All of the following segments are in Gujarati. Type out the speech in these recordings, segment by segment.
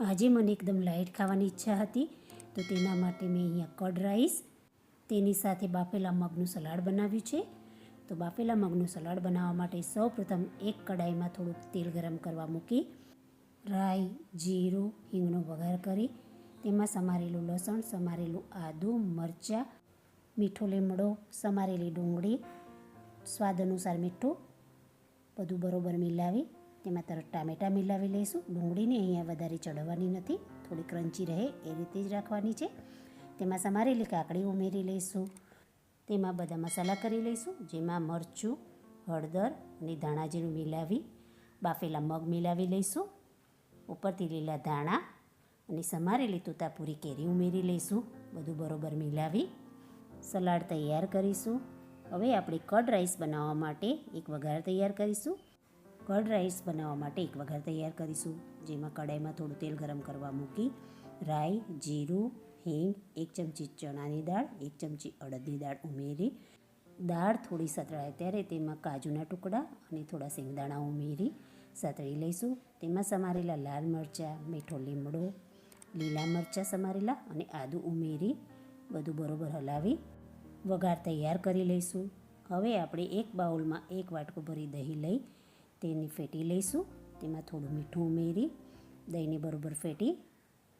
આજે મને એકદમ લાઇટ ખાવાની ઈચ્છા હતી, તો તેના માટે મેં અહીંયા કર્ડ રાઈસ, તેની સાથે બાફેલા મગનું સલાડ બનાવ્યું છે. તો બાફેલા મગનું સલાડ બનાવવા માટે સૌપ્રથમ એક કડાઈમાં થોડુંક તેલ ગરમ કરવા મૂકી રાઈ, જીરું, હિંગનો વઘાર કરી તેમાં સમારેલું લસણ, સમારેલું આદું, મરચાં, મીઠો લીમડો, સમારેલી ડુંગળી, સ્વાદ અનુસાર મીઠું બધું બરોબર મિલાવી તેમાં તરત ટામેટાં મિલાવી લઈશું. ડુંગળીને અહીંયા વધારે ચડવાની નથી, થોડી ક્રન્ચી રહે એ રીતે જ રાખવાની છે. તેમાં સમારેલી કાકડી ઉમેરી લઈશું. તેમાં બધા મસાલા કરી લઈશું, જેમાં મરચું, હળદર અને ધાણા જીરું મિલાવી બાફેલા મગ મિલાવી લઈશું. ઉપરથી લીલા ધાણા અને સમારેલી તોતાપુરી કેરી ઉમેરી લઈશું. બધું બરોબર મિલાવી સલાડ તૈયાર કરીશું. હવે આપણે કર્ડ રાઈસ બનાવવા માટે એક વઘાર તૈયાર કરીશું. જેમાં કડાઈમાં થોડું તેલ ગરમ કરવા મૂકી રાઈ, જીરું, હિંગ, 1 ચમચી ચણાની દાળ, 1 ચમચી અડદની દાળ ઉમેરી દાળ થોડી સતળાય ત્યારે તેમાં કાજુના ટુકડા અને થોડા શેંગદાણા ઉમેરી સતળી લઈશું. તેમાં સમારેલા લાલ મરચાં, મીઠો લીમડો, લીલા મરચાં સમારેલા અને આદું ઉમેરી બધું બરોબર હલાવી વઘાર તૈયાર કરી લઈશું. હવે આપણે એક બાઉલમાં 1 વાટકો ભરી દહીં લઈ તેને ફેટી લઈશું. તેમાં થોડું મીઠું ઉમેરી દહીંને બરોબર ફેટી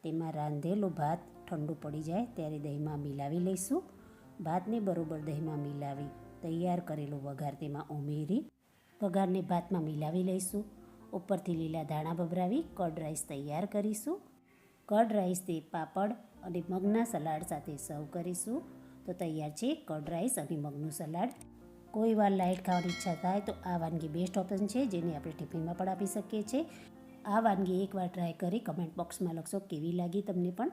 તેમાં રાંધેલો ભાત ઠંડુ પડી જાય ત્યારે દહીંમાં મિલાવી લઈશું. ભાતને બરોબર દહીંમાં મિલાવી તૈયાર કરેલો વઘાર તેમાં ઉમેરી વઘારને ભાતમાં મિલાવી લઈશું. ઉપરથી લીલા ધાણા ભભરાવી કર્ડ રાઈસ તૈયાર કરીશું. કર્ડ રાઈસ તે પાપડ અને મગના સલાડ સાથે સર્વ કરીશું. તો તૈયાર છે કર્ડ રાઈસ અને મગનું સલાડ. કોઈ વાર લાઇટ ખાવાની ઈચ્છા થાય તો આ વાનગી બેસ્ટ ઓપ્શન છે, જેને આપણે ટિફિનમાં પણ આપી શકીએ છીએ. આ વાનગી એકવાર ટ્રાય કરી કમેન્ટ બોક્સમાં લખશો કેવી લાગી તમને પણ.